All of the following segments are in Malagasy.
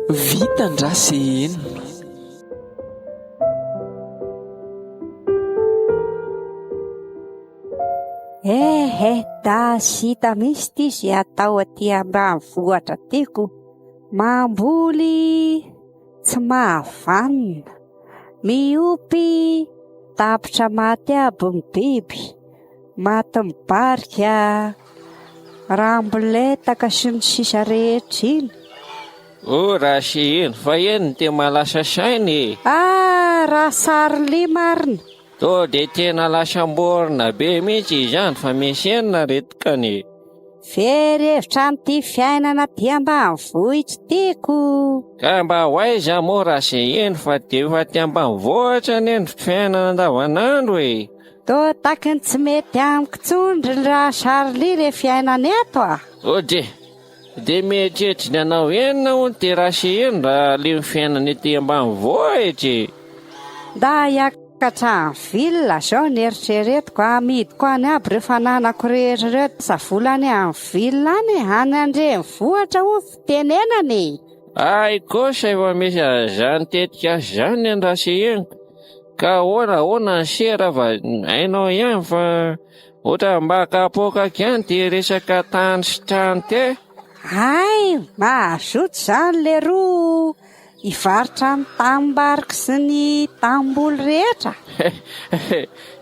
Vintam-Draseheno. Da sita misy ty zay atao aty ambanivohitra tiako. Mamboly tsy mahavanona, miopy tapitra maty aby ny biby, maty mibarika ramboletaka sy ny sisa rehetra iny. Raseheno, fa eny te malasa sainy. Raha sarily marina. To de tena lasamborina be mihitsy izany fa misy enina retikany. Ferevitra amin'ity fiainana ty ambanivohitra tiako. Ka mba hoaiza moa Raseheno fa de efa ty ambanivohitra ny fiainana andavanandro e. To taky ny tsy mety amiko tsondry raha sarily re fiainana eto a. De mieritreritra anao enina hono ty Raseheno raha le fiainana ety ambanivohitra. Da hiakatrany vilona zao ny eritreretiko, amidiko any aby rehefa nanako rehetrarehetra savolany amin'ny vilona any any andrenivohitra ho fitenenany. Ay kosa efa misy zany tetika zany ny Raseheno. Ka ahoana ny sera va hainao ihany fa ohatra mba kapoka ihany ty resaka tany sy trano te. Ay, mahazoto zany le roa ivarotra ny tambarika sy ny tamboly rehetra.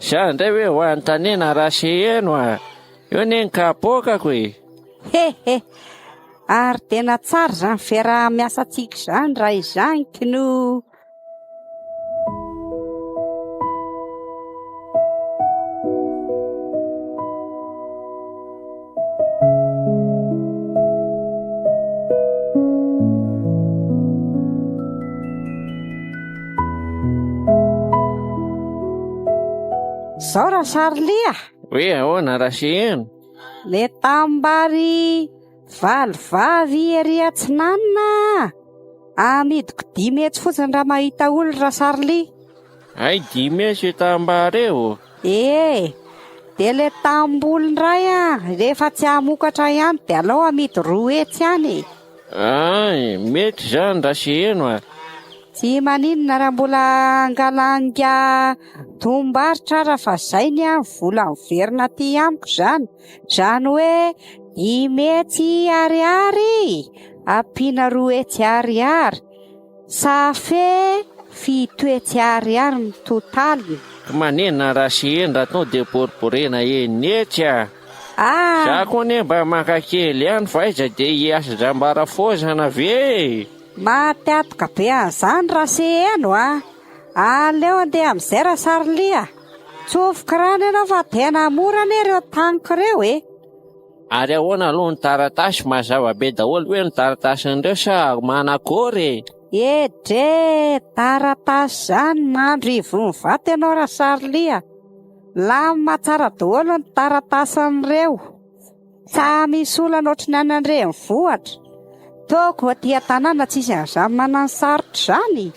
Zany ndray hoe ho an'ny tanena Raseheno a. Io ne ny kapokako e. Ary tena tsara zany fiaraha-miasantsika zany raha izany kino. Zao raha sarolia. Hoe ahoana Raseheno? Le tambary valivavy ery Atsinanana amidiko 10 hetsy fotsiny raha mahita olo raha sarolia. Ay 10 hetsy io tambary eo. De le tamboly ndray rehefa tsy hamokatra ihany de alao amidy 2 hetsy ihany. Ay mety zany Raseheno a. Tsy maninona raha mbola angalanga tombaritra raha fa zay ny vola miverina ty amiko zany. Zany hoe 10 hetsy ariary ampiana 2 hetsy ariary safe 7 hetsy ariary ny totaly. Manena Raseheno raha tonga de boriborena enetsy a. Za koa ne mba maka kely ihany fa aiza de hiasa zambara fozana ve. Mateatoka be an'izany Raseheno a. Aleo andeha amin'izay raha sarolia. Tsofoka rano ianao fa tena mora ane ireo taniko ireo e. Ary ahoana aloha ny taratasy mazava be daholo hoe ny taratasin'ireo sa manakory. Dre taratasy zany mandro ivony vato ianao raha sarolia. Lamina tsara daholo ny taratasin'ireo. Sa misy olana ohatrany any andrenivohitra. Toko aty an-tanàna tsisy an'izany manano sarotra zany.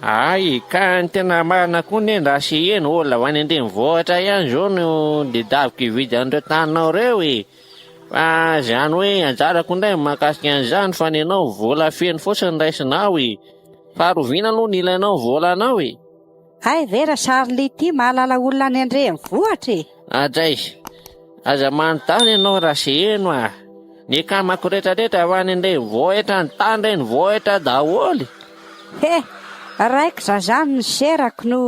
Ay ka ny tena marina koa ne Raseheno olona avy any andrenivohitra ihany zao no dedaviko hividy an'ireo taninao reo e. Fa zany hoe anjarako indray mahakasika an'izany fa ny anao vola feno fotsiny raisinao e. Faharoviana aloha ny ilainao volanao e. Ay ve raha sarolia ty mahalala olona any andrenivohitra e. Adray, aza manontany ianao Raseheno a. Ny kamako rehetrarehetra avy any andrenivohitra ny tany renivohitra daholo. Raiko zany ny serako no.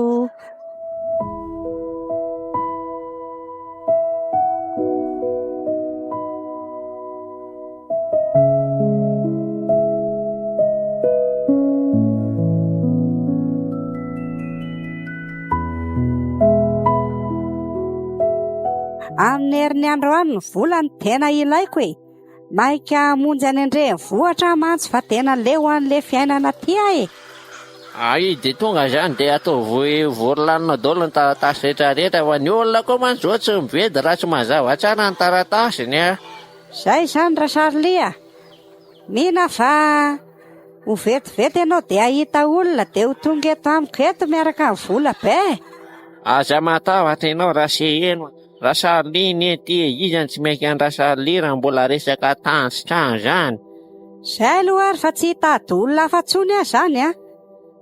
Amin'ny herin'ny androany ny volany tena ilaiko e. Maika monjy any andrenivohitra mantsy fa tena leo an'le fiainana ty e. Ay de tonga zany de atao voalanina daholo ny taratasy rehetrarehetra fa ny olona koa mantsy zao tsy mivedy raha tsy mazava tsara ny taratasiny a. Zay zany raha sarolia. Mina fa ho vetivety ianao dia ahita olona dia ho tonga eto amiko eto miaraka amin'ny vola be. Aza matahotra ianao Raseheno, Rasalina ety izany tsy mainka andrasalina mbola resaka tanjotrano zany. Izay aloha ary fa tsy hitady olona afa-tsony aho zany a.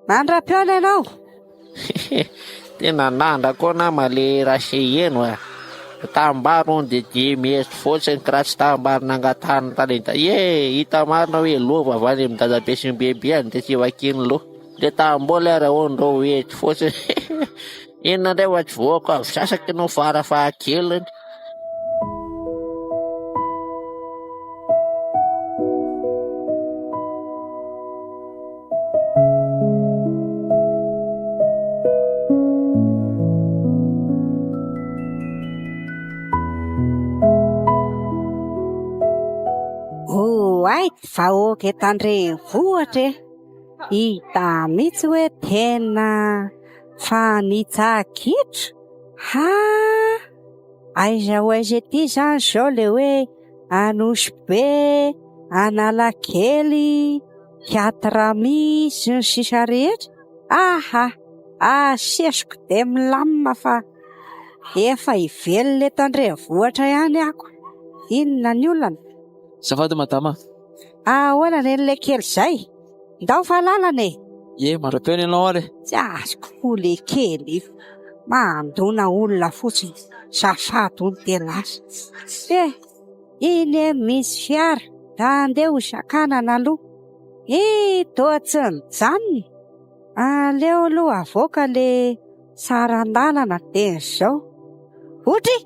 Mandra-piona ianao. Tena nandrako namale Raseheno a. Tambaro dia 10 mihetsy fotsiny ka raha tsy tambaro nangatahana talenta. Hita marina hoe lova avy any amin'ny dadabe sy ny bebe any dia tsy vakiny loha. Dia tambola ara ondreo hetsy fotsiny. Inona indray ho tsy voako avy sasaky no farafahakeliny. Vahoaka eto Andrenivohitra hita mihitsy hoe tena fanitsakitra. Aiza ho aiza ety zany zao le hoe Anosy Be, Analakely, Tiatrami sy ny sisa rehetra. Asesiko de milamina fa efa ivelona eto Andrenivohitra ihany ako. Inona ny olana? Zafady madama. Ahoana ren'le kely izay? Ndao fahalalana e? Mandra-piona ianao ary. Tsy azoko ho le kely mandona olona fotsiny safady ony dia lasa. Iny misy fiara da andeha ho sakanana aloha. Toa tsy nijanona. Aleo aloha avoaka le sarandalana dia izao. Otry!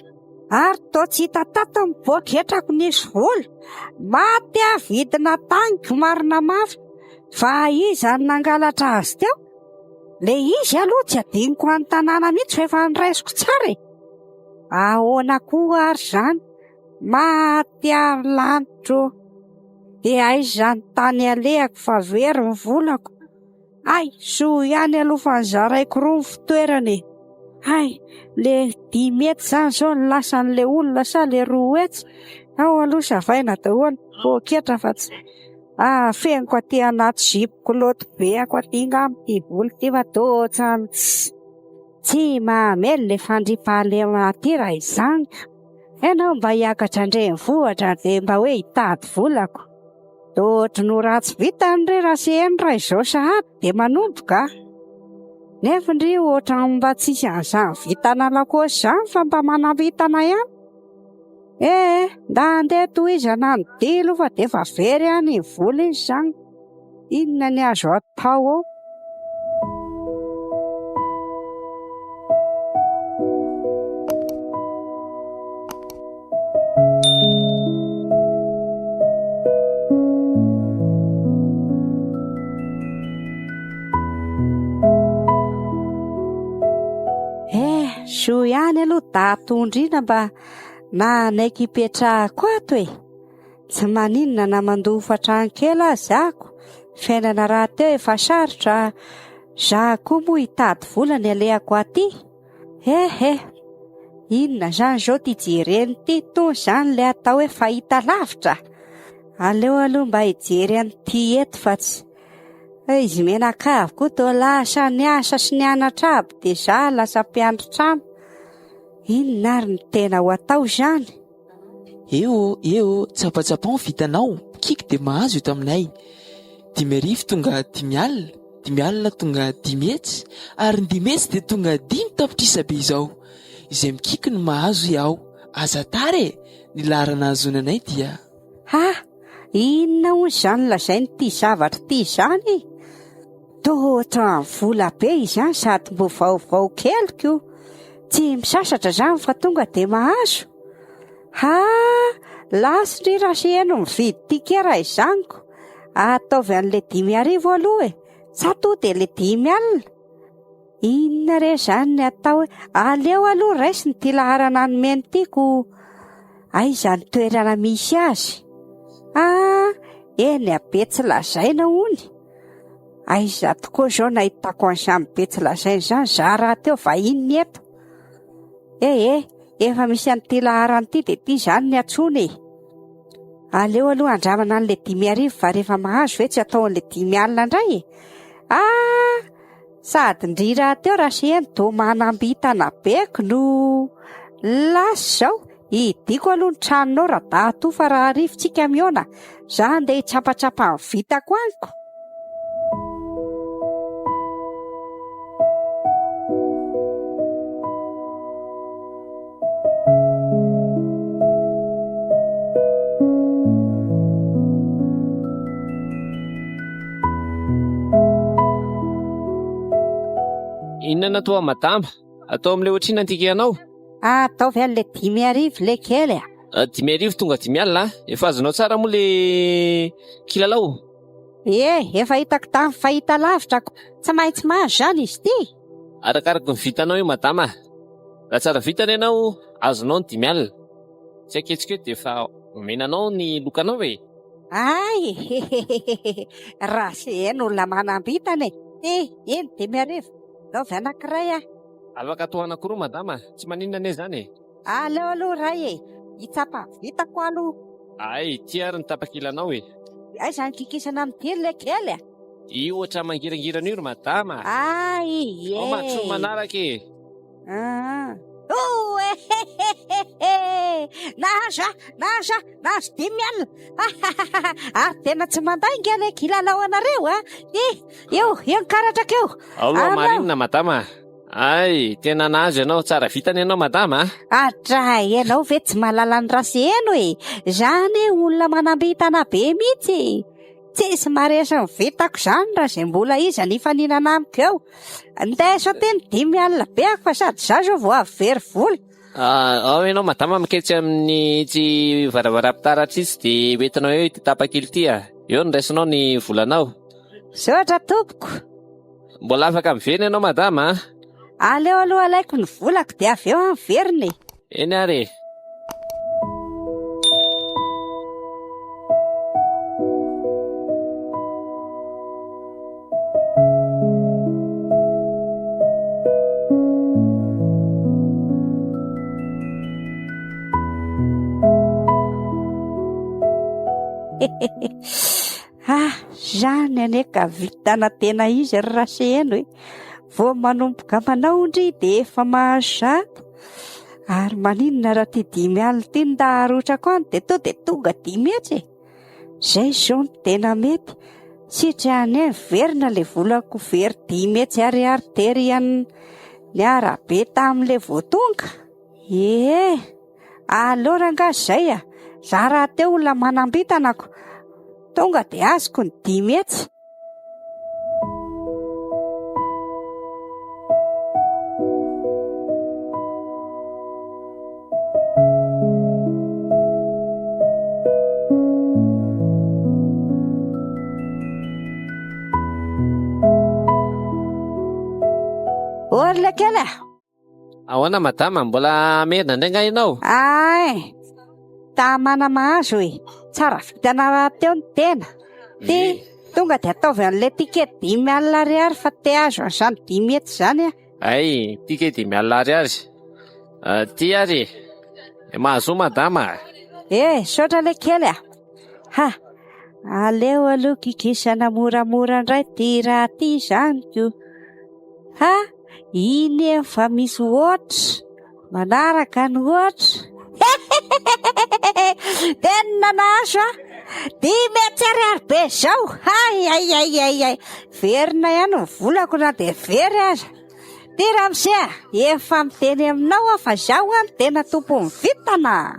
Ary toa tsy hita tato miboaka etrako nisy vola. Maty vidina tangy marina mafy. Fa iza ny nangalatra azy teo? Le izy aloha tsy adiniko any tanàna mihitsy fa efa niraisiko tsara e. Ahoana koa ary zany? Maty ary lanitro. Dia aiza ny tany alehako fa very ny volako. Soa ihany aloha fa nizaraiko roa ny fitoerany. Le 10 mety zany zao ny lasan'le olona sa le 2 hetsy. Ao aloha savaina daholo poketra fa tsy feniko aty anaty zipoko loto be ako aty ngamity volo ty fa totsany tsy mamely le fandriampahalema aty raha izany. Ianao mba hiakatra Andrenivohitra dia mba hoe hitady volako. Totra no ratsy vita Andry Raseheno raha izao sahady dia manomboka. Nefa ndry ohatran'ny mba tsisy an'izany vitana lakosy zany fa mba manavitana ihany. Da andeha tohizana ny dilo fa dia efa very ihany ny vola izy zany. Inona ny azo atao ao? Soa ihany aloha datondrina mba nanaiky hipetrahako ato e. Tsy maninona na mandofatra any kely azy ako. Fiainana raha teo efa sarotra. Za koa moa hitady vola ny alehako aty. Inona zany zao ty jereny ty toy zany le atao hoe fahita lavitra. Aleo aloha mba hijery an'ty eto fa tsy. Izy menakavy koa toa lasa ny asa sy ny anatra aby dia za lasa mpiandry trano. Inona ary ny tena ho atao zany? Tsapatsapao ny vitanao. Kiky dia mahazo eto aminay. 5 arivo tonga 5 alina, 5 alina tonga 10 hetsy, ary ny 10 hetsy dia tonga 5 tapitrisa be izao. Izay mikiky no mahazo iaho. Aza tara ny larana azonanay dia. Inona hoy zany lazain'ity zavatra ty zany? Totra vola be izany sady mbo vaovao keliko. Tsy misasatra zany fa tonga dia mahazo. Lasy ry Raseheno mividy tikera izaniko. Ataovy an'le 5 arivo aloha e. Sa to dia le 5 alina. Inona re zany ny atao hoe aleo aloha raisy ny tilaharana nomeny tiako. Aiza ny toerana misy azy? Eny Abetsy lazaina hony. Aiza tokoa zao nahitako an'izany Abetsy lazaina zany za raha teo vahiny eto. Efa misy an'ity laharana ity dia ity zany ny atsony. Aleo aloha andramana an'le 5 fa rehefa mahazo ve tsy atao an'le 5 indray sady ndrira teo Raseheno to manambitana beko no lasy zao idiko aloha ny tranonao raha datofa raha arifontsika miona za andeha hitsapatsapa ny vitako aniko. Inona toa madama? Atao amin'ilay ohatrina antika ianao? Ataovy an'le 5 le kely 5 tonga 5 efa azonao tsara moa le kilalao? Efa hitako tamin'ny fahita lavitrako, tsy maintsy mahazo zany izy ty. Arakaraka ny vitanao io madama. Raha tsara vitana ianao azonao ny 5 tsy aketsika eo dia efa omenanao ny lokanao e. Ay Raseheno olona manambitana iny 5 naovy anankiray Afaka atao anankiroa madama, tsy maninona ane zany e. Aleo aloha ray hitsapa vitako aloha. Ay, ty ary ny tapakilanao e. Ay zany kikisana amin'ny tily le kely Io ohatra mangirangirana io ry madama. Ay Ao matsoa manaraka e. Nahazo 5 ary tena tsy mandainga le kilalao anareo io nikaratraka eo. Aloha marinina madama. Ay, tena nahazo ianao, tsara vitana ianao madama. Atra ianao ve tsy mahalala ny Raseheno zany olona manambitana be mihitsy. Tsisy maresa ny vitako zany raha izay mbola izy anifaninana amiko eo. Ndeso teny 5 be ako fa sady za zao vao avy very vola. Ao ianao madama miketsy amin'ny tsy varavara-pitaratra izy dia hoentinao eo ity tapakely ity eo niraisinao ny volanao. Sotra tompoko. Mbola afaka miverina ianao madama. Aleo aloha alaiko ny volako dia avy eo miverina. Eny ary. Zany aneka vitana tena izy ry Raseheno vao manomboka manaondry dia efa mahazo 100 ary maninona raha ty 5 ty ndaharotrako any dia tonga 10 zay zao no tena mety sitrany verina le volako very 10 ariary tery ny arabe tamin'le voatonga. Aleo rangahy zay za raha teo olona manambitanako tonga dia azoko ny 10. Orla kely Ahoana madama, mbola merina indray nga ianao? Ay, tamana mahazo tsara vitana teo ny tena. Tonga dia ataovy an'le ticket 10 ariary fa te azo an'izany 10 zany Ay, ticket 10 ariary. Ty ary mahazo madama. Sotra le kely aleo aloha kikisana moramora indray ty raha ty zany ko. Iny fa misy oatra manaraka ny oatra. Tena nahazo 10 ariary be zao. Ay verina ihany ny volako na dia very aza. Ty ramose efa miteny aminao fa zaho tena tompon'ny vitana.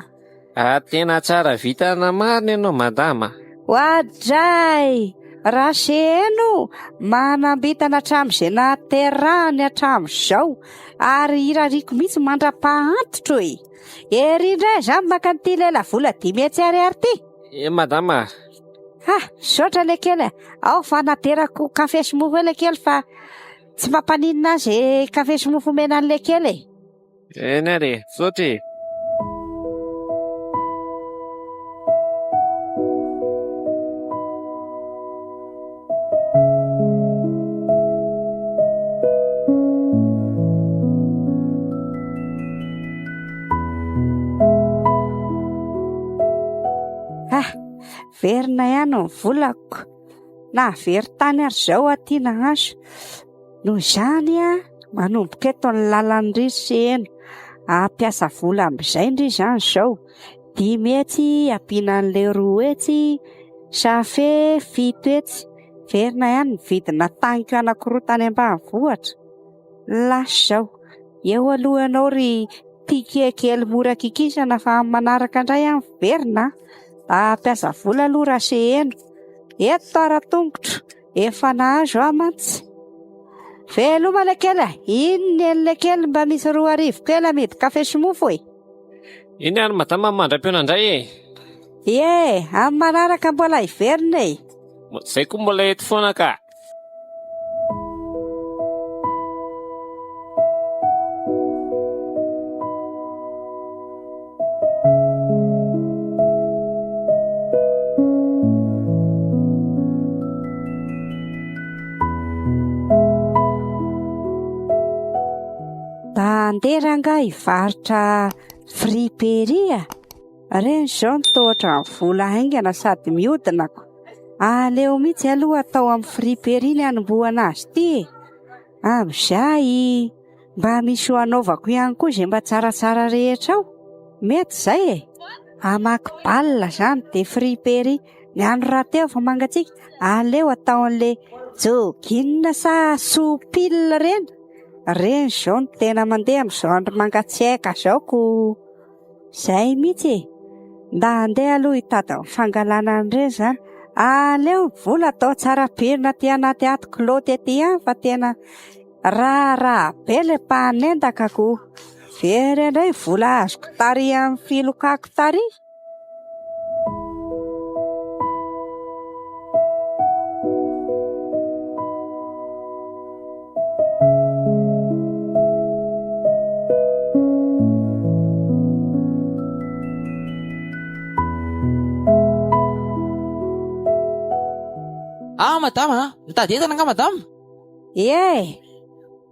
Tena tsara vitana marina ianao madama. Hoadray Raseheno manambitana hatramin'izay naterahany hatramin'izao ary irariko mihitsy mandra-pahaantitro ery indray zany maka n'ity lela vola 10 ariary ty. Madama. Sotra le kely ao fa naterako kafe sy mofo le kely fa tsy mampaninina azy kafe sy mofo mena an'le kely Eny ary, sotra verina ihany ny volako, na very tany ary zao atiana aso. Noho izany manomboka eto ny lalan'ny Draseheno, ampiasa vola amin'izay indry izany zao. 5 hetsy ampiana an'ilay 2 hetsy, safe 7 hetsy. Verina ihany ny vidina taniko anankiroa tany ambanivohitra. Lasa zao, eo aloha ianao ry tikekely mora kikisana fa manaraka indray amin'ny verina, da ampiasa vola aloha Draseheno. Eto tara-tongotra, efa nahazo amantsy. Veloma le kely, inona le kely mba misy 2 arivo kely amidy kafe sy mofo e? Iny ary madama mandram-piona indray e. Amin'ny manaraka mbola hiverina e. Zay koa mbola eto foana ka. Da andeha ranga hivarotra friperia. Reny zao ny tohatra ny vola haingana sady mihodinako. Aleo mihitsy aloha atao amin'ny friperia ny anombohana azy ity e. Amin'izay mba misy ho anaovako ihany koa izay mba tsaratsara rehetra ao. Mety zay e. Amaky balina zany de friperia. Ny andro raha teo fa mangatsiaka, aleo atao an'le jogging sa soupil reny. Reny zao ny tena mandeha amin'izao andro mangatsiaka zao ko. Zay mihitsy e. Nda andeha aloha hitady ny fangalana an'ireny zany. Aleo vola atao tsara pirina ty anaty aty kilaoty ety ihany fa tena raha be le mpanendaka ko. Very indray vola azoko tary amin'ny filokako tary. Madama, mitady entana nga madama?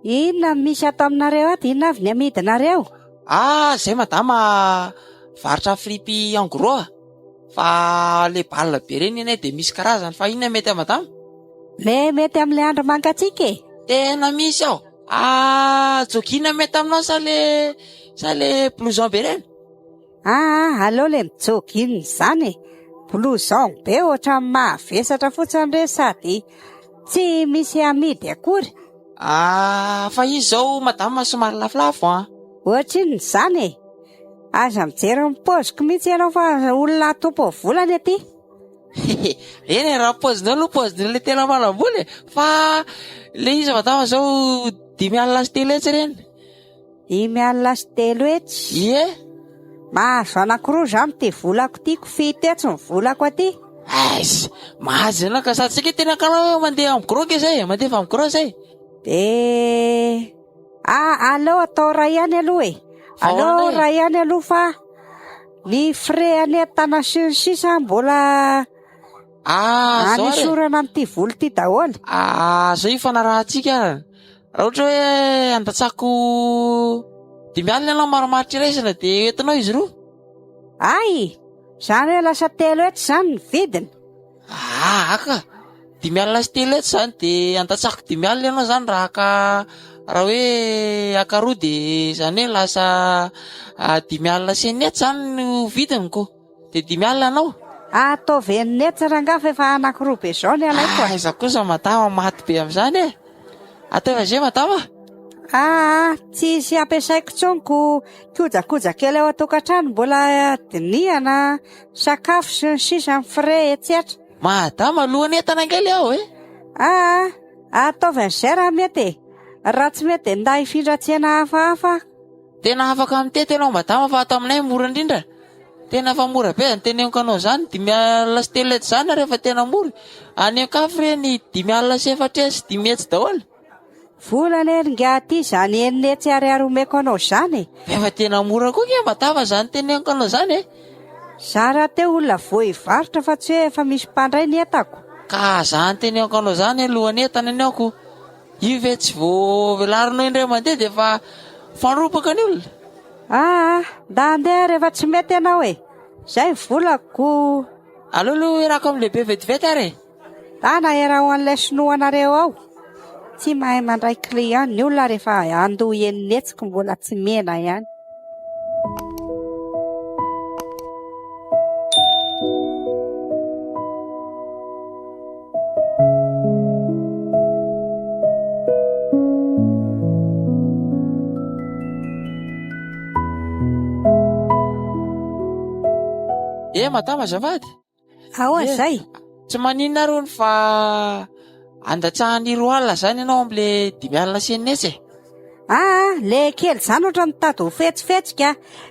Inona misy ato aminareo ato? Inona avy ny amidinareo? Zay madama, varotra fripy en gros fa le balina be reny eny de misy karazany, fa inona mety madama? Le mety amin'le andro mangatsiaka e? Tena misy ao. Jogging mety aminao sa le blouson be reny? Aleo le jogging zany e. Blouson be ohatra mavesatra fotsiny re sady tsy misy amidy akory. Fa izy zao madama somary lafolafo Ohatra iny zany e. Aza mijery ny poziko mihitsy ianao fa olona tompo volany aty. Eny raha pozinao aloha poziny le tena manam-bola fa le izy madama zao 5 alina sy 3 hetsy reny. 5 alina sy 3 hetsy? Mahazo anankiroa zany ty volako tiako, 7 hetsy ny volako aty. Mahazo anao ka sady tsika tena kanao mandeha amin'ny gros ke zay, mandeha amin'ny gros zay. De aleo atao ray ihany aloha e. Aleo ray ihany aloha fa ny frais anetana sy ny sisa mbola anisorana amin'ity volo ty daholo. Zao ifanarahantsika. Raha ohatra hoe andatsako 5 alina ianao maromaritra iraisana de entinao izy roa. Zany hoe lasa 3 hetsy zany ny vidiny. Aka 5 alina sy 3 hetsy zany de andatsako 5 alina ianao zany raha hoe akaroa de zany hoe lasa 5 alina sy 1 hetsy zany no vidiniko. De 5 alina anao. Ataovy 1 hetsy rangafa efa anankiroa be zao ny alaiko. Iza kosa madama maty be amin'izany e. Ataova zay madama. Tsy isy ampiasaiko tsonko kojakoja kely ao an-tokantrano, mbola dinihana, sakafo sy ny sisa ny frais etsetra. Madama lohany entana kely aho e. Ataovy an'izay raha mety e. Raha tsy mety nda hifindratsena hafahafa. Tena afaka mitety ianao madama fa ato aminay mora indrindra. Tena fa mora be zany teneniko anao zany 5 alina sy 3 hetsy zany rehefa tena mora. Any an-kafo reny 5 alina sy 4 hetsy 5 hetsy daholo. Volana nga aty zany 1 hetsy ariary omeko anao zany. Efa tena mora koa ke madama zany teneniko anao zany e. Zara teo olona voa hivarotra fa tsy hoe efa misy mpandray ny entako. Ka zany teneniko anao zany lohany entana aniako. Io ve tsy vao velarinao indray mandeha de efa fanorobaka ny olona. Da andeha rehefa tsy mety ianao e. Zay volako Alolo erako amin'ny lehibe vetivety ary. Tana era ho an'ilay sinoanareo ao. Tsy mahay mandray client ny olona rehefa andoha enonetsiko mbola tsy mena ihany. Madama azafady. Ahoana izay? Tsy maninona rony fa andatsahany roa alina zany ianao am'le 5 alina sy enetsy. Le kely zany ohatra mitady ho fetsifetsika.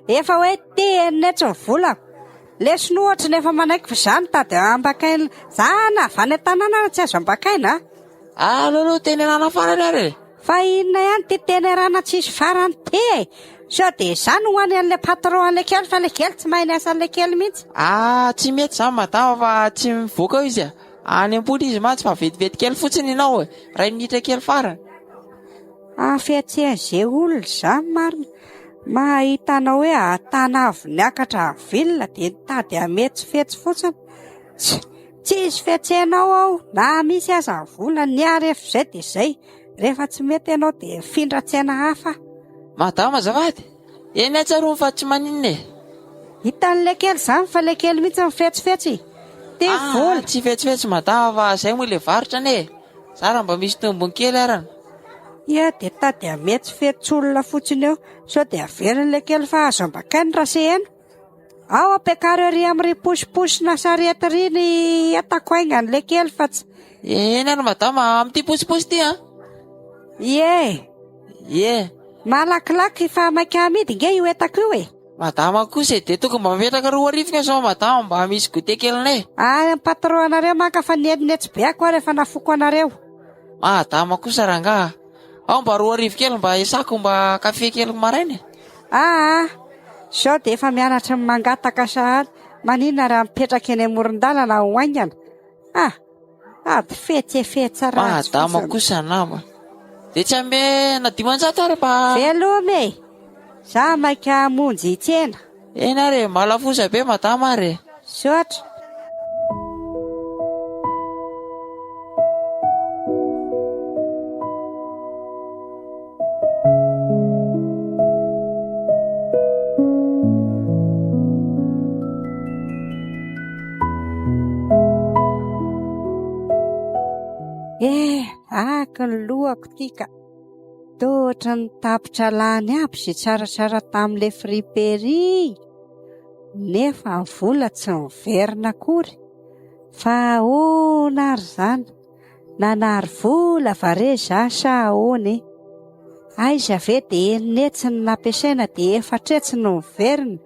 Efa hoe ty enonetsy ny volako. Le sinoa ohatra nefa manaiky zany tady ambakaina. Zana avy any an-tanàna tsy azo ambakaina. Alolo teny anana farany ary. Fa inona ihany ty tenerana tsisy farany ty. Sao de zany ho any an'le patron an'le kely fa le kely tsy mahay niasa an'le kely mihitsy. Tsy mety zany madama fa tsy mivoaka eo izy. Any am-pody izy mantsy fa vetivety kely fotsiny ianao. Ray minitra kely farany. Fiatsehan'izay olona zany marina. Mahitanao hoe atana avy niakatra vilona de nitady ametsifetsy fotsiny. Tsisy fiatsehanao ao na misy aza vola niary ef'izay de izay. Rehefa tsy mety ianao de findra-tsaina hafa. Madama azafady. Eny atsaroany fa tsy maninona. Hitan'le kely zany fa le kely mihitsy mifetsifetsy. Te vola. Tsy fetsifetsy madama fa zay moa le varotra ne. Zara mba misy tombony kely arany. De tady ametsifetsy olona fotsiny eo. Sao de averin'le kely fa azo ambakainy Draseheno. Ao ampekary ery amin'ny posiposina sarety ry ny atako aingan'le kely fa tsy. Eny ary madama amin'ity posiposy ty Malakilaky fa maika amidy nge io etako io Madama kosa de tokony mba mipetraka 2 arivo nga sao madama mba misy goûter kelinay. Patron anareo maka fa niedinetsy be ako rehefa nafoko anareo. Madama kosa ranga. Ao mba 2 arivo kely mba isako mba kafe kely maraina. Sao de efa mianatra mangataka sahady. Maninona raha mipetraka eny amoron-dalana ho aingana. Ady fetsefetsy raha. Madama kosa nama. De tsy ambe na 500 ary pa. Velome. Za maika monjy tsena. Eny ary malafosa be madama ary. Sotra. Aka ny lohako tika. Totra ny tapitra lany aby sy tsaratsara tamin'le fripery. Nefa ny vola tsy miverina akory. Fa ahoana ary zany. Nanary vola vare za sa ahoana. Aiza ve de enonetsy ny nampiasaina de efatretsy no miverina.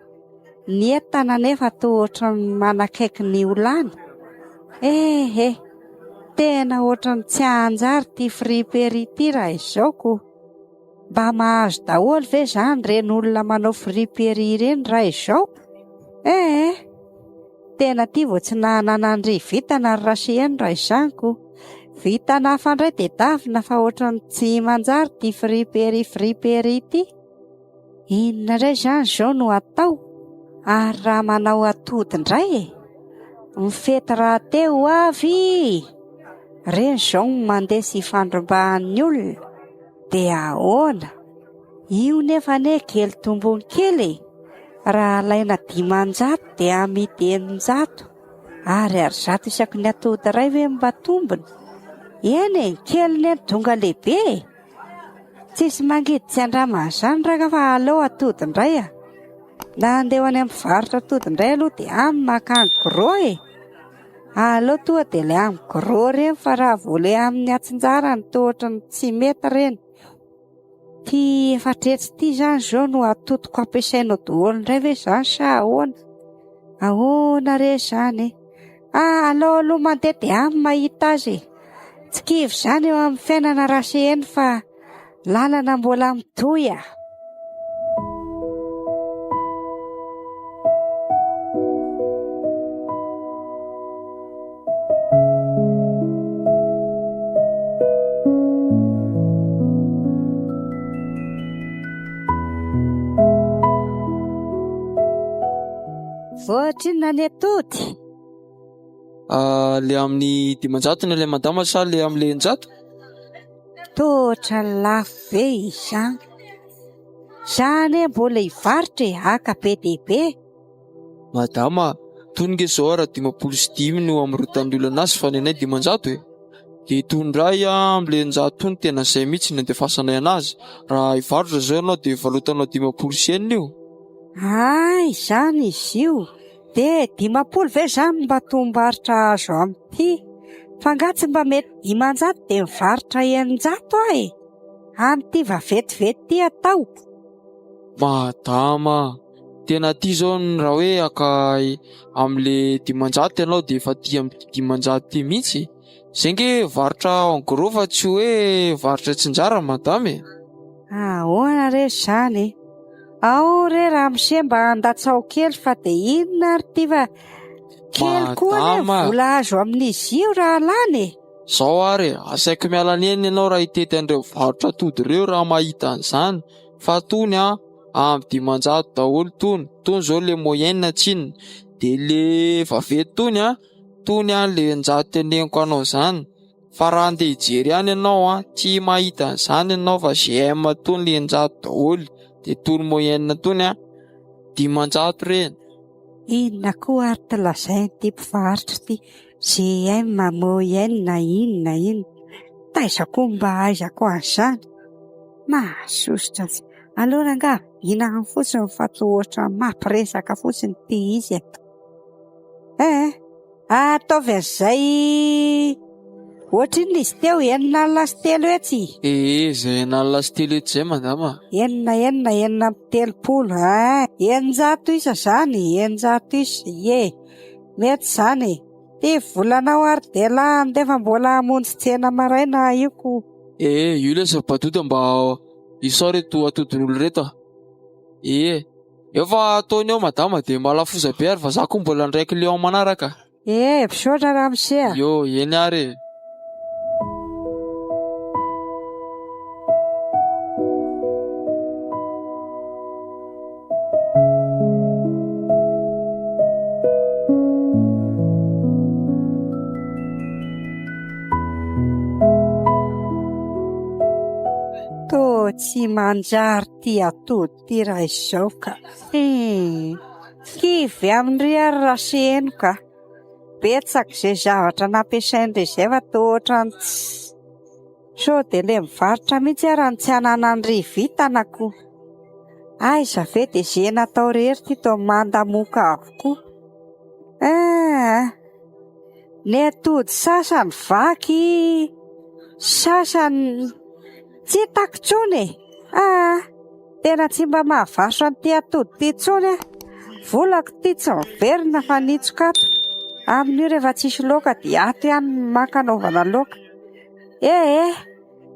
Ny entana nefa totra ny manakaiky ny olana. Tena oatra ny tsy anjary ty fripery ty raha izaoko. Mba mahazo daholo ve zany reny olona manao fripery ireny raha izao? Tena ty vo tsy nananandry vitana ry Draseheno raha izaniko. Vitana fandray de davina fa oatra ny tsy manjary ty fripery ty. Inona ray zany zao no atao? Ary raha manao atodindray mifety raha teo avy. Reny zao mandeha sy fandrombahan'ny olona. De ahoana? Io nefa ne kely tombony kely. Raha alaina 500 de amidy 100. Ary 100 isaky ny atody ray ve mba tombony? Eny kely neny tonga lehibe. Tsisy mangidy tsy andramana zany raha fa aleo atodindray. Na andeho any amin'ny varotra atodindray aloha de amin'ny makany gros aleo toa de le amin'ny gros reny fa raha vo le amin'ny atsinjara ny tohatra ny tsy mety reny. Ty efatretsy ty zany zao no atotoko ampiasainao daholo indray ve zany sa ahoana? Ahoana re zany? Aleo aloha mandeha de amin'ny mahita azy. Tsy kivy zany eo amin'ny fiainana Draseheno fa lalana mbola mitohy. Voatrina ny atody. Le amin'ny dimanjato ny ilay madama sa le amin'le enjato? Totra lafo be izany. Zany mbola hivarotra haka be dehibe. Madama, tony zao ara 505 no amrotany olana azy fa nenay dimanjato e. Dia tony ray amin'le enjato tony tena izay mihitsy ny andefasanay anazy. Raha hivarotra zao ianao dia valotanao 500 io. Izany izy io. Dia 500 ve zany mba tombarotra azo amin'ity? Fangatsy mba mety 500 dia mivarotra 900 ahy. Amin'ity vavetivety atao. Madama, tena ty zao raha hoe aka amin'le 500 ianao dia efa ty amin'ny 500 ty mihitsy. Zay nge varotra en gros fa tsy hoe varotra tsinjara madame. Ahoana re zany? Ao re raha misemba andatsao kely fa dia inona ary ty fa kely koa ne vola azo amin'izy io raha lany. Zao ary asaiko miala neny ianao raha hitety an'ireo varotra atody ireo raha mahita an'izany. Fa tony amin'ny 500 daholo tony zao le moyenne tsinona. Dia le vaventy tony le 100 teneniko anao zany. Fa raha andeha hijery ihany ianao tsy mahita an'izany ianao fa GM tony le 100 daholo. Dia tony moyenne tony 500 reny. Inona koa ary ty lazain'ity mpivarotra ity? GM moyenne inona. Taizako mba aizako an'izany. Mahasosotra tsy. Alora nga inana fotsiny fa toa mampiresaka fotsiny ty izy. Ataovy an'izay ohatriny izy teo enina lasy telo etsy. Izay enina lasy telo etsy zay madama. Enina amby 30. 900 isa zany. 900 isa mety zany. Ty volanao ary dia andefa mbola hamonjy tsena maraina ioko. Io le sabadoda mba isao reto atodin'olo reto. Efa ataony ao madama dia malafoza be ary fa za koa mbola ndraiky leo manaraka. Bisaotra raha misea. Eny ary. Tsy manjary ty atody ty raha izao ka. Kivy amin'ry ary Draseheno ka. Betsaka izay zavatra nampiasain'ireo izay fa toa sao dia le mivarotra mihitsy raha tsy hananan'ry vitanako. Aiza ve dia izay natao rehetra ty toa mandamoka avokoa. Ny atody sasany vaky, sasany tsy hitako tsony. Tena tsy mba mahavarotra an'ity atody ty tsony. Volako ty tsy miverina fa nitsokato. Amin'io rehefa tsisy loaka dia ato ihany makanaovana loaka.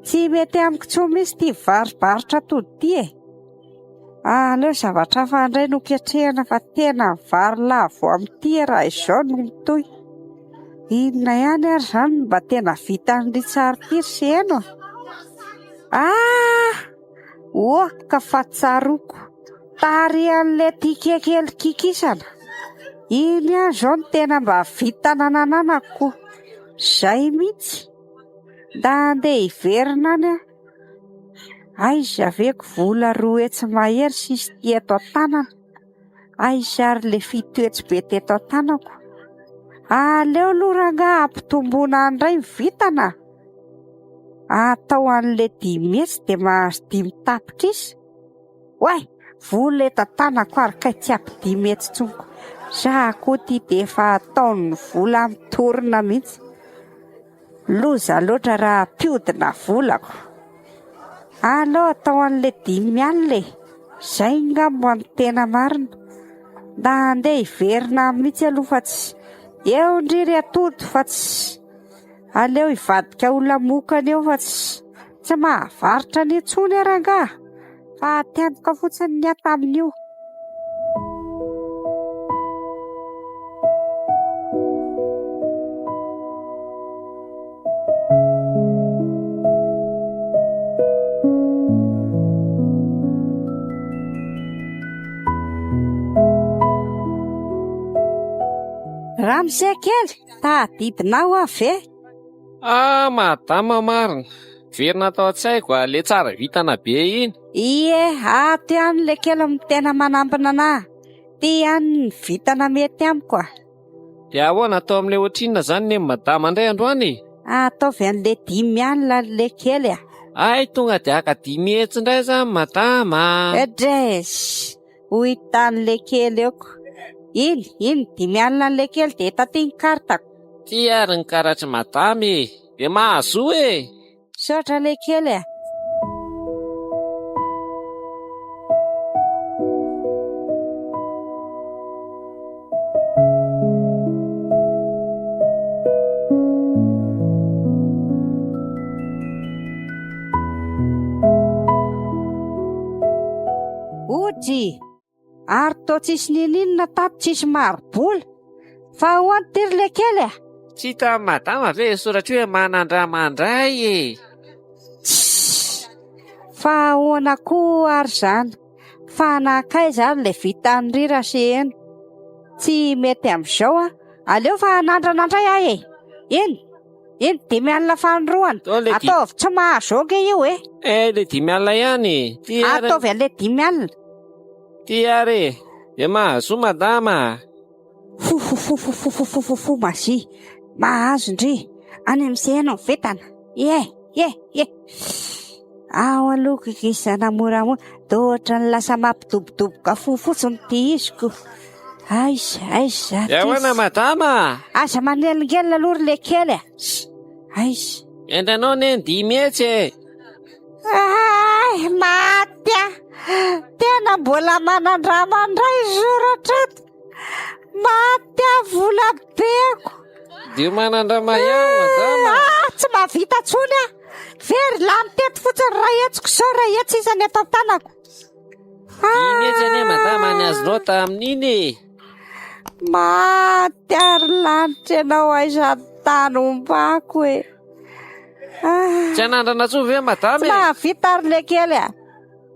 Tsy mety amiko tsony mihitsy ty varobarotra atody ty. Aleo zavatra hafa indray no ketrehana fa tena vary lavo amin'ity raha izao no mitoy. Inona ihany ary zany mba tena vitan'ry tsara ty Draseheno. Ka fa tsaroko tary an'le tikekely kikisana. Iny ihany zao no tena mba vita nananako. Zay mihitsy. Da andeha hiverina any. Aiza veko vola 2 hetsy mahery sisy ty eto an-tanana. Aiza ary le 7 hetsy be teto an-tanako. Aleo loranga ampitomboana andray vitana. Atao an'le 5 hetsy dia mahazo 5 tapitra isa. Vola eto an-tanako ary kay tsy ampy 5 hetsy tsonko. Za koa ty dia efa ataon'ny vola mitorina mihitsy. Loza loatra raha ampiodina volako. Aleo atao an'le 5 alina. Zay ngamba ny tena marina. Da andeha hiverina mihitsy aloha fa tsy eo ndriry atody fa tsy. Aleo hivadika olona mokana eo fa tsy mahavarotra ny intsony aranga. Fa tiantoka fotsiny ny ata amin'io. Ramsekely, tadidinao ave. Madama marina, verina tao an-tsaiko le tsara vitana be iny. Ie, ato ihany le kely amin'ny tena manampina anahy. Ty ihany ny vitana mety amiko. Dia ahoana atao amin'ilay ohatrinona izany ny madama indray androany? Ataovy an'le 5 alina le kely. Ay, tonga dia aka 10 hetsy indray izany madama. Edres, ho hitan'le kely eoko. Iny 5 alina le kely dia taty ny karitako. Ty ary ny karatry madama dia mahazo Saotra le kely. Ody, ary toa tsisy nininona tato tsisy marobola. Fa ahoana tiry le kely? Tsy hita madama ve soratra hoe manandra mandray Fa ahoana koa ary zany? Fa nakaiza ary le Vintam-Draseheno. Tsy mety amin'izao aleo fa nandranandray ahy Iny 5 alina fanoroana. Ataovy tsy mahazoky io le 5 alina ihany. Ataovy an'le 5 alina. Ty ary dia mahazo madama. Fu mazy. Mahazo ndry. Any amin'izay vetana. Ao aloha gizana moramora. Dohatra ny lasa mampidobodoboka fotsiny ty iziko. Aiza. Ahoana madama? Aza manelingelina aloha le kely. Aiza. Endranao ne 10 hetsy Matya. Tena mbola manandra mandray soratra. Matya vola beko. Dio manandra mahao madama. Tsy mahavita tsony very lamy teto fotsiny rahetsiko sao rahetsy isany eto tanako. 10 hetsy ane madama ny azonao tamin'iny. Matya ary lanitra ianao aiza tany ombako Tsy anandrana tso ve madama? Tsy mahavita ary le kely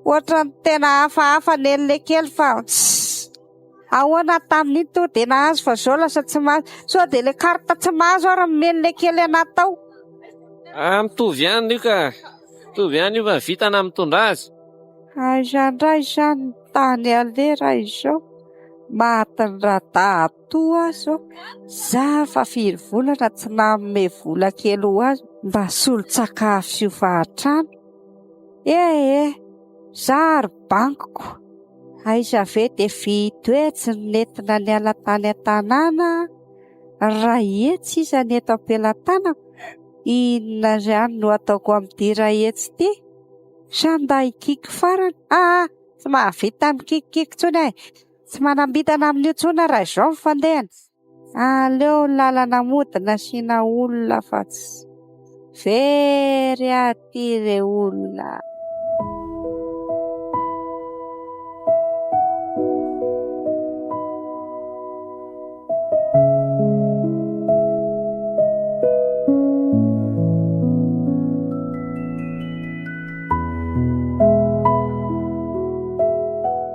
ohatra ny tena hafahafa nely le kely fa ahoana tamin'iny to dia nahazo fa zao lasa tsy mahazo. Sao dia le karta tsy mahazo ary meny le kely anaty tao. Mitovy ihany io ka. Mitovy ihany io fa vitana mitondra azy. Aiza indray izany tany alera izao. Matiny radahatoa azo. Za fa firy volana tsy nanome vola kely ho azy mba solon-tsakafo sy ho fahatrano. Za ary bankiko. Aiza ve dia vitoetsy nentina niala tany an-tanàna. Rahetsy isany eto am-pelantanako. Inona izany no ataoko amin'ity rahetsy ity? Sa nda hikiky farany? Tsy mahavita mikikiky tsony Tsy manambitana amin'io tsony raha izao mifandehana. Aleo lalana modina asiana olona fa tsy very aty re olona.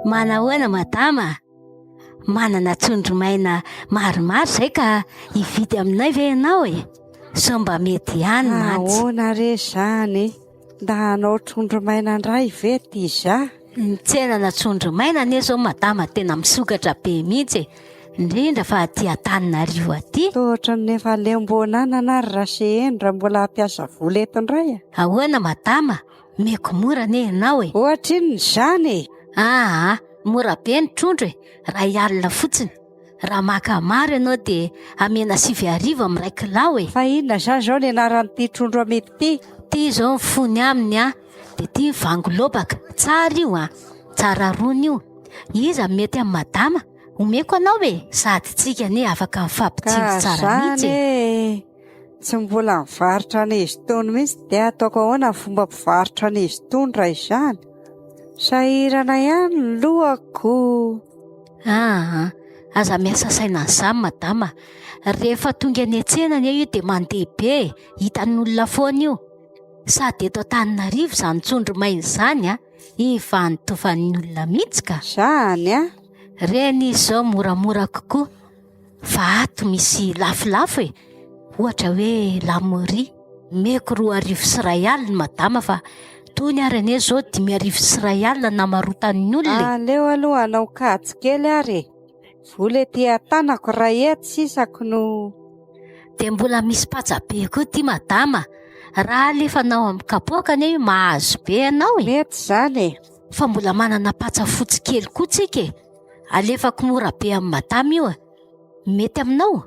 Manahoana madama? Manana trondromaina maromaro izay ka hividy aminay ve ianao Sao mba mety ihany mantsy. Ahoana re izany? Nda hanao trondromaina indray ve ty za? Tsenana trondromaina anie zao madama tena misokatra be mihitsy indrindra fa aty Antananarivo aty. Tohatra nefa lemboanana ary Raseheno raha mbola hampiasa vola eto indray. Ahoana madama? Meko mora anie ianao Ohatra inona izany mora be ny trondro raha ialina fotsiny. Raha maka maro ianao dia amena 7,000 amin'ny 1 kilao Fa inona izany zao ny anaran'ity trondro amidy ity? Ty zao ny fony aminy dia ty vangolobaka. Tsara io tsara rony io. Iza mety amin'ny madama? Omeko anao sady tsika anie afaka mifampitsidy tsara mihitsy. Tsy mbola mivarotra an'izy itony mihitsy dia ataoko ahoana ny fomba mpivarotra an'izy itony raha izany? Sahirana ihany ny lohako. Aza miasa saina an'izany madama. Rehefa tonga any an-tsena io dia mandeha be hitan'ny olona foana io. Sady eto Antananarivo izany trondromaina izany ivantofan'ny olona mihitsy ka. Izany Reny izy zao moramora kokoa. vato misy lafilafo e, ohatra hoe lamoria meko 2 arivo sy 1 alina ny madama, fa tony ary ane zao 5 arivo sy 1 alina namarotan'ny olona. Aleo aloha anao kajy kely ary vola ety tanako raha eto sisako no. De mbola misy patsabe koa ty madama, raha alefanao amin'ny kapoaka ane mahazo be anao e. Mety zany e. Fa mbola manana patsa fotsy kely koa tsika e, alefako mora be amin'ny madama io, mety aminao?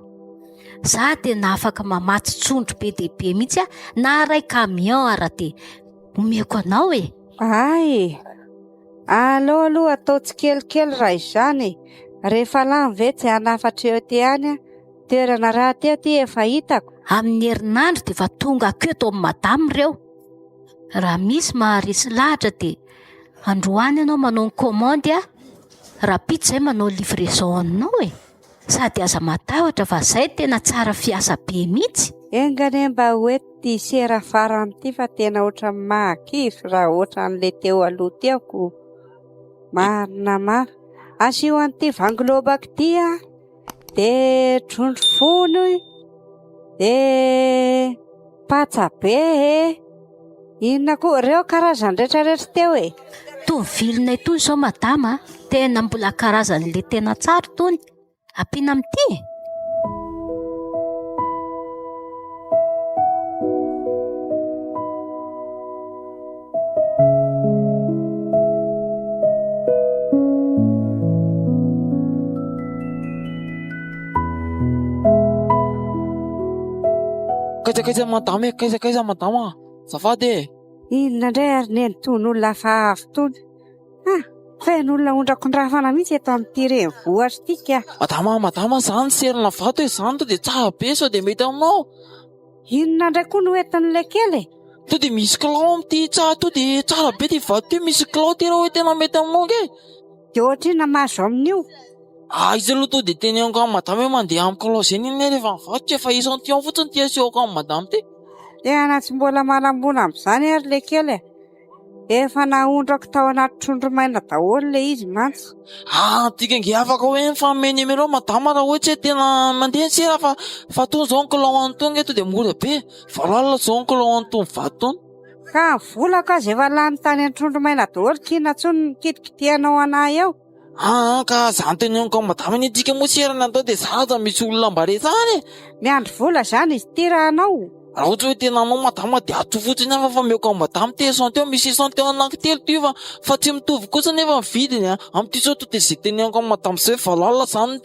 Za tena afaka mamatsy tsondro be dia be mihitsy na ray camion ara de omeko anao e. Ay, aleo aloha atao tsikelikely raha izany, rehefa lany ve tsy hanafatra eo ty any toerana raha teo ty efa hitako. Amin'ny herinandro de fa tonga aketo amin'ny madama ireo. Raha misy maharesy lahatra de androany ianao manao ny komandy raha pizza zay manao livraison aminao e. Sady aza matahotra fa zay tena tsara fiasa be mihitsy. Engane mba hoety sera farany ty fa tena ohatran'ny mahakify raha ohatran'le teo aloha teoko. Marina maro. Asio an'ity vangilobako ty de trondro fony de patsa be inona koa reo karazany rehetrarehetra teo e. Tony vilona itony zao madama, tena mbola karazan'le tena tsara tony. Ampiana amin'ity. Kaiza madama e, kaiza madama, zafady e. Inona indray ary neny ton'olona fa avy tony. Fen'olona ondrakondrafana mihitsy eto amin'ity renivohitra tika. Madama zany serina vato e, zany to de tsara be sao de mety aminao. Inona indray koa no entin'le kely? To de misy kilao amty tsara to de tsara be ty vato ty, misy kilao ty raha hoe tena mety aminao ke. De ohatrina mahazo amin'io. Izy aloha to de teneniko amin'ny madama hoe mandeha amin'ny kilao zay niny rehefa mivarotra efa isan'ity ao fotsiny ty asiako amin'ny madama ty. Tena tsy mbola malambona amin'izany ary le kely e. Efa naondrako tao anaty trondro maina daholo le izy mantsy. Tika nge afaka hoe mifamehy numéro madama raha ohatsy hoe tena mandeha sera fa tony zao ny kilao an'tony eto de mora be. 20 alina zao ny kilao an'tony vato tony. Ka volako azy efa lany tany amin'ny trondro maina daholo kina tsony nikitikitianao anahy eo. Ka zany teneniko amin'ny madama ny tika moa serana atao de zaza misy olona mba resany e. Miandry vola zany izy ty raha anao. Raha ohatra hoe tena anao madama de ato fotsiny afa fa meko amin'ny madama te santeo misy santeo anankitelo ty fa tsy mitovy kosa nefa ny vidiny amin'ity zao to de zay teneniko amin'ny madama zay 20 alina zany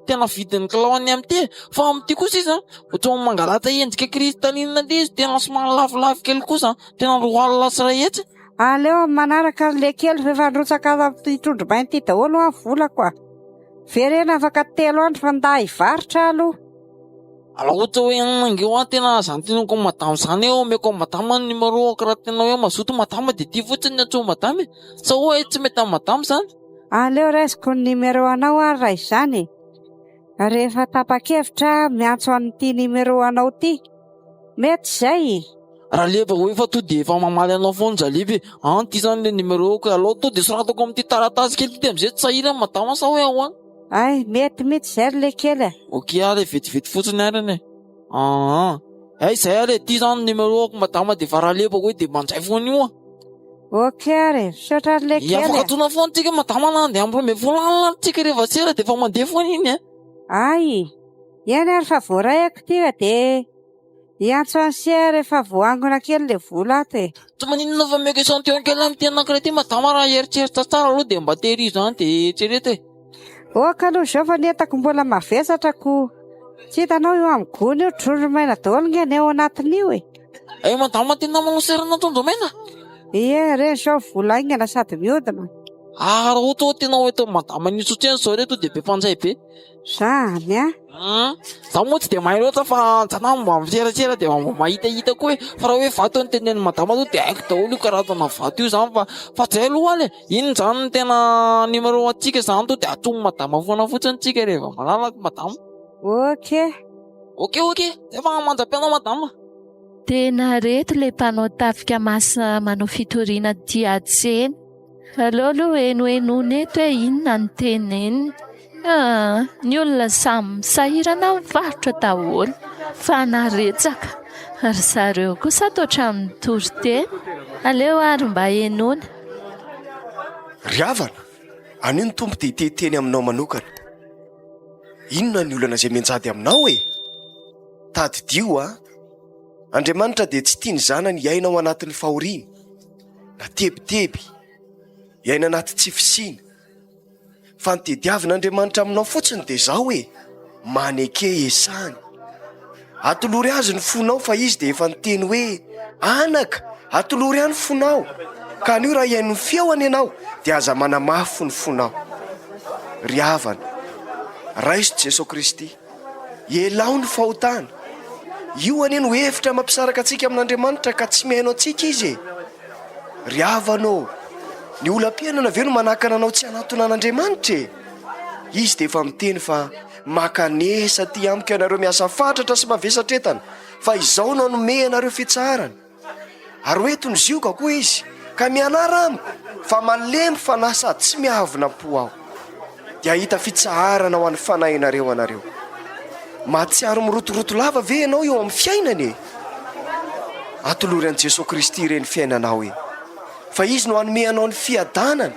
tena vidin'ny kilao any amin'ity fa amin'ity kosa izy ohatra mangalata endrika kristalinina ty izy tena somary lafolafo kely kosa tena 2 alina sy 1 hetsy. Aleo manaraka le kely rehefa rotsaka amin'ity trondro mainty daholo volako verena afaka 3 andro fa nda hivarotra aloha. Ala ohatra hoe angeo tena zany teneniko amin'ny madama zany eo meko amin'ny madama ny numéro raha tena hoe mazoto madama de ty fotsiny atso madama sa hoe tsy mety amin'ny madama zany. Aleo raisiko ny numéro anao raha izany. Rehefa tapa-kevitra miantso an'ity numéro anao ty. Mety zay. Raha leba hoe fa to de efa mamaly anao foana zaleby ty zany le numéro ko alao to de soratako amin'ity taratasy kely ty amizay tsy sahira madama sa hoe ahoana. Ay mety mihitsy zay le kely. Ok ary vetivety fotsiny ary ane. Zay ary ty zany numéro ko madama de fa raha leba hoe de mandray foana io. Ok ary misaotra le kely. Afaka tona foana tsika madama na de amin'ny 12 alina tsika rehefa sera de fa mandeha foana iny. Ay ihany ary fa voarayako ty de iantso ansia rehefa voangona kely le vola ato tsy maninona fa meko échantillon kely amin'ity anankiray ty madama raha eritreritra tsara aloha de mba tehirizo zany de tsereta e. Oka aloha zao fa netako mbola mavesatra ko tsy hitanao io amin'ny gony io trondro maina daholo ngeny ao anatin'io madama tena manao serana trondro maina. Reny zao vola ingana sady mihodina. Raha ohatra hoe tena hoe madama nisy otrany zao reto de be mpanjay be. Zany Zaho moa tsy de mahay loatra fa zana mba miserasera de mba mahitahita koa fa raha hoe vato ny tenen'ny madama to de haiko daholo io karazana vato io zany fa zay aloha ale iny zany ny tena numéro atsika zany to de atsomy madama foana fotsiny tsika rehefa malalaka madama. Ok zay fa manjam-piana madama. Tena reto le mpanao tafika masa manao fitoriana ty atseny. Aleo aloha henohenony eto hoe inona ny teneny. Ny olona samy misahirana mivarotra daholo fa naretsaka ary zareo kosa atao hatramin'ny toriteny. Aleo ary mba henoana. Ry havana, anio ny tompo dia teteny aminao manokana. Inona ny olana izay menjady aminao e? Tadidio Andriamanitra dia tsy tiany zanany iaina ao anatin'ny fahoriana, na tebiteby, iaina anaty tsy fisiana. Fa ny tediavin'Andriamanitra aminao fotsiny dia izao hoe maneke esahany. Atolory azy ny fonao fa izy dia efa niteny hoe anaka, atolory ihany fonao. Ka anio raha iaino ny feoany ianao dia aza manamafy ny fonao. Ry havana, raiso Jesosy Kristy, elao ny fahotana. Io anie no hevitra mampisaraka antsika amin'Andriamanitra ka tsy mihaino antsika izy. Ry havana, ny olam-piainana ve no manakana anao tsy hanatonan'Andriamanitra e? Izy dia efa miteny fa makanesa ty amiko ianareo miasa fatratra sy mavesatra entana, fa izao no hanome anareo fitsarana. Ary hoe tonizioka koa izy, ka mianara amiko fa malemy fanahy sady tsy mihavina po aho, dia hita fitsarana ho an'ny fanahinareo anareo. Mahatsiaro mirotoroto lava ve ianao eo amin'ny fiainana e? Atolory an'i Jesosy Kristy ireny fiainanao e, fa izy no hanome anao ny fiadanana.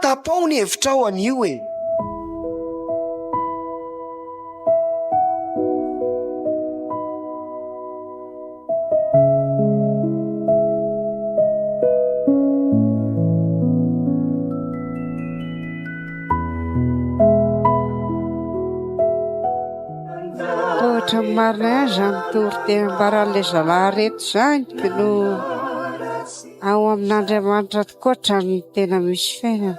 Tapao ny hevitrao anio e. Ohatra marina izany toriteny mbaran'ilay zalahy reto izany no ao amin'Andriamanitra koatra ny tena misy fiainana.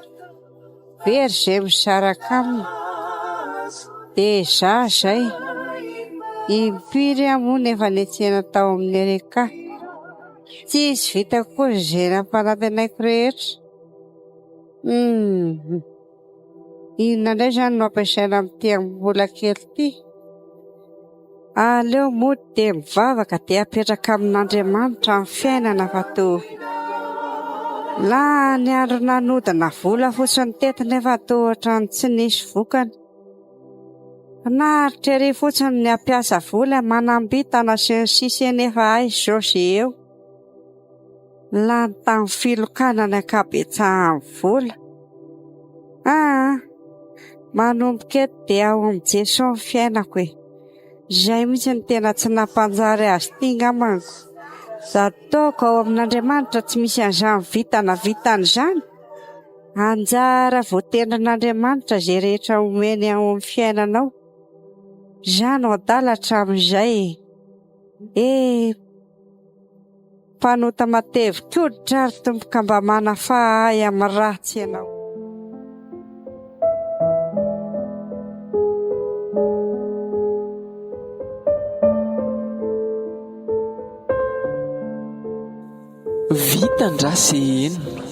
Very izay misaraka aminy dia izaho izay impiry moa nefa niantsena tao amin'ny ereka. Tsy izy vita koa izay nampanatenaiko rehetra. Inona indray izany no ampiasaina amin'ity mbola kely ity? Aleo moa dia mivavaka dia apetraka amin'Andriamanitra amin'ny fiainana fa toa la ny andro nanodina vola fotsiny teto nefa toa ohatrany tsy nisy vokany. Naharitra ery fotsiny ny ampiasa vola manambitana sy ny sisa nefa ay izao sy eo. Lany tamin'ny filokana ny ankabetsahan'ny vola. Manomboka eto dia ao amin'ny Jesosy ny fiainako e. Izay mihitsy ny tena tsy nampanjary azy ity ngamanko. Zataoko ao amin'Andriamanitra tsy misy an'izany vitany izany. Anjara voatenin'Andriamanitra izay rehetra omeny ao amin'ny fiainanao. Izany no adala hatramin'izay. Mpanota matevin-koditra ary tomboka mba manafahay amin'ny ratsy ianao. Vintam-Draseheno.